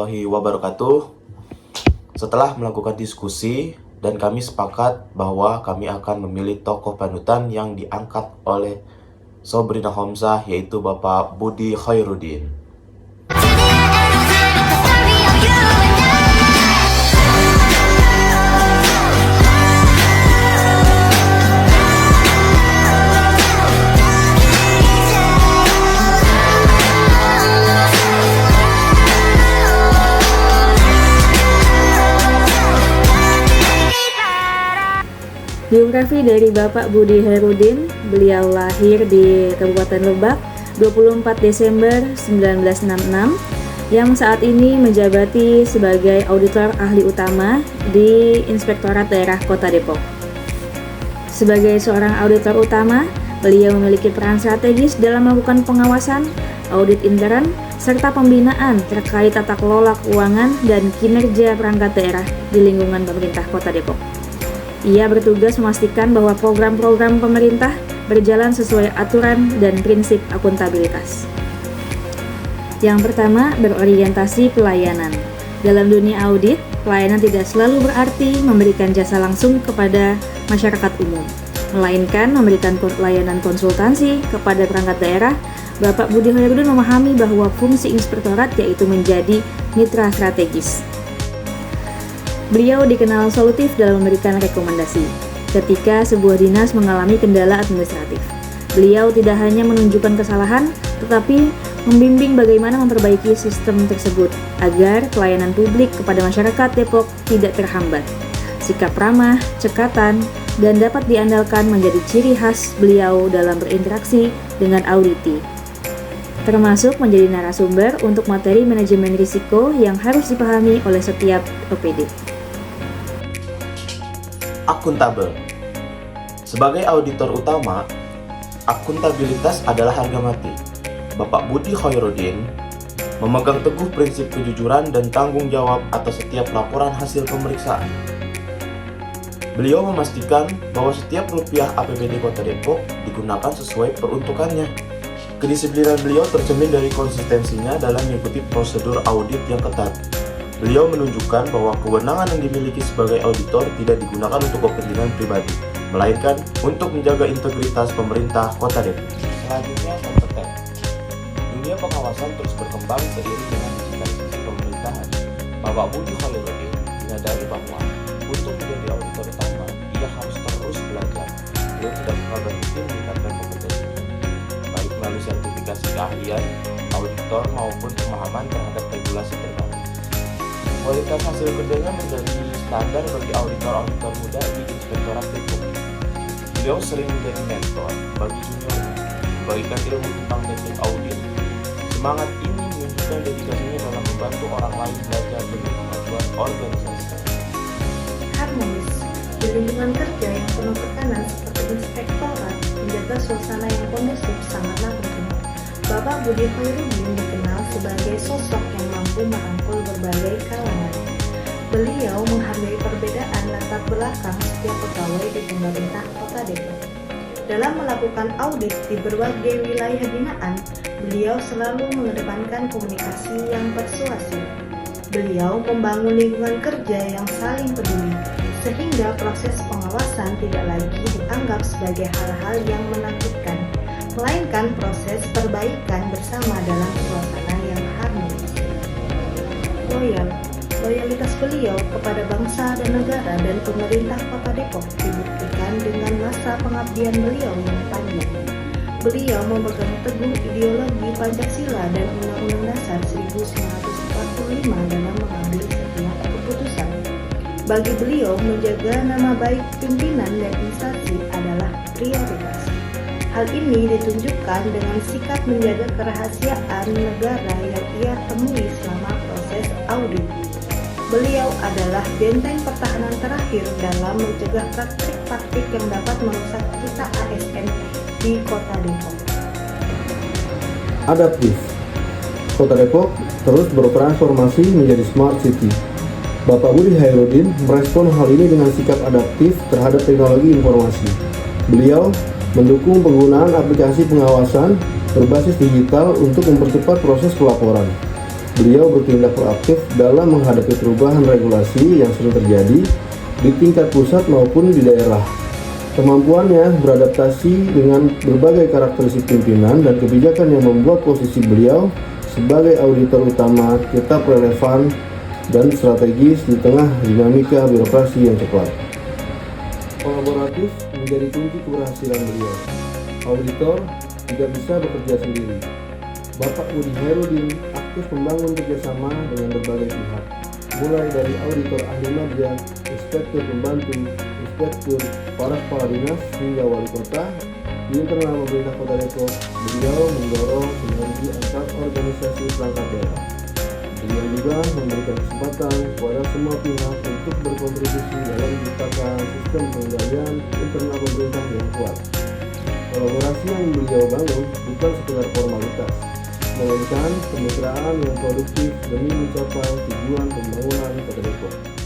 warahmatullahi wabarakatuh. Setelah melakukan diskusi dan kami sepakat bahwa kami akan memilih tokoh panutan yang diangkat oleh Sobrina Homzah, yaitu Bapak Budi Khairuddin. Biografi dari Bapak Budi Khairuddin. Beliau lahir di Kabupaten Lebak 24 Desember 1966 yang saat ini menjabati sebagai auditor ahli utama di Inspektorat Daerah Kota Depok. Sebagai seorang auditor utama, beliau memiliki peran strategis dalam melakukan pengawasan, audit intern, serta pembinaan terkait tata kelola keuangan dan kinerja perangkat daerah di lingkungan pemerintah Kota Depok. Ia bertugas memastikan bahwa program-program pemerintah berjalan sesuai aturan dan prinsip akuntabilitas. Yang pertama, berorientasi pelayanan. Dalam dunia audit, pelayanan tidak selalu berarti memberikan jasa langsung kepada masyarakat umum, melainkan memberikan layanan konsultasi kepada perangkat daerah. Bapak Budi Khairuddin memahami bahwa fungsi inspektorat yaitu menjadi mitra strategis. Beliau dikenal solutif dalam memberikan rekomendasi ketika sebuah dinas mengalami kendala administratif. Beliau tidak hanya menunjukkan kesalahan, tetapi membimbing bagaimana memperbaiki sistem tersebut agar pelayanan publik kepada masyarakat Depok tidak terhambat. Sikap ramah, cekatan, dan dapat diandalkan menjadi ciri khas beliau dalam berinteraksi dengan auditi, termasuk menjadi narasumber untuk materi manajemen risiko yang harus dipahami oleh setiap OPD. Akuntabel. Sebagai auditor utama, akuntabilitas adalah harga mati. Bapak Budi Khairuddin memegang teguh prinsip kejujuran dan tanggung jawab atas setiap laporan hasil pemeriksaan. Beliau memastikan bahwa setiap rupiah APBD Kota Depok digunakan sesuai peruntukannya. Kedisiplinan beliau tercermin dari konsistensinya dalam mengikuti prosedur audit yang ketat. Beliau menunjukkan bahwa kewenangan yang dimiliki sebagai auditor tidak digunakan untuk kepentingan pribadi, melainkan untuk menjaga integritas pemerintah Kota Depok. Selanjutnya, kompeten. Dunia pengawasan terus berkembang seiring dengan digitalisasi pemerintahan. Bapak Budi Khairuddin menyadari bahwa untuk menjadi auditor utama, ia harus terus belajar. Beliau tidak pernah berhenti meningkatkan kompetensi, baik melalui sertifikasi keahlian, auditor maupun pemahaman terhadap regulasi terbaru. Kualitas hasil kerjanya menjadi standar bagi auditor-auditor muda di Inspektorat Depok. Beliau sering menjadi mentor bagi juniornya, membagikan ilmu tentang teknik audit. Semangat ini menunjukkan dedikasinya dalam membantu orang lain belajar demi kemajuan organisasi. Harmonis. Di lingkungan kerja yang penuh tekanan seperti inspektorat, menjaga suasana yang kondusif sangatlah penting. Bapak Budi Khairuddin dikenal sebagai sosok yang mampu merangkul berbagai kalangan. Beliau menghargai perbedaan latar belakang setiap pegawai di pemerintah Kota Depok. Dalam melakukan audit di berbagai wilayah binaan, beliau selalu mengedepankan komunikasi yang persuasif. Beliau membangun lingkungan kerja yang saling peduli, sehingga proses pengawasan tidak lagi dianggap sebagai hal-hal yang menakutkan, melainkan proses perbaikan bersama dalam suasana yang harmonis. Loyalitas beliau kepada bangsa dan negara dan pemerintah Kota Depok dibuktikan dengan masa pengabdian beliau yang panjang. Beliau memegang teguh ideologi Pancasila dan Undang-Undang Dasar 1945 dalam mengambil setiap keputusan. Bagi beliau, menjaga nama baik pimpinan dan instansi adalah prioritas. Hal ini ditunjukkan dengan sikap menjaga kerahasiaan negara yang ia temui selama proses audit. Beliau adalah benteng pertahanan terakhir dalam mencegah praktik-praktik yang dapat merusak citra ASN di Kota Depok. Adaptif. Kota Depok terus bertransformasi menjadi smart city. Bapak Budi Khairuddin merespon hal ini dengan sikap adaptif terhadap teknologi informasi. Beliau mendukung penggunaan aplikasi pengawasan berbasis digital untuk mempercepat proses pelaporan. beliau bertindak proaktif dalam menghadapi perubahan regulasi yang sering terjadi di tingkat pusat maupun di daerah. Kemampuannya beradaptasi dengan berbagai karakteristik pimpinan dan kebijakan yang membuat posisi beliau sebagai auditor utama tetap relevan dan strategis di tengah dinamika birokrasi yang cepat. Kolaboratif menjadi kunci keberhasilan beliau. Auditor tidak bisa bekerja sendiri. Bapak Budi Hairudin aktif membangun kerjasama dengan berbagai pihak, mulai dari auditor ahli media, inspektur pembantu, inspektur, para kepala dinas hingga wali kota. Di internal pemerintah Kota Depok, beliau mendorong sinergi antar organisasi perangkat daerah. Beliau juga memberikan kesempatan kepada semua pihak untuk berkontribusi dalam menciptakan sistem pengendalian internal pemerintah yang kuat. Kolaborasi yang beliau bangun bukan sekedar formalitas, melainkan kemitraan yang produktif demi mencapai tujuan pembangunan Kota Depok.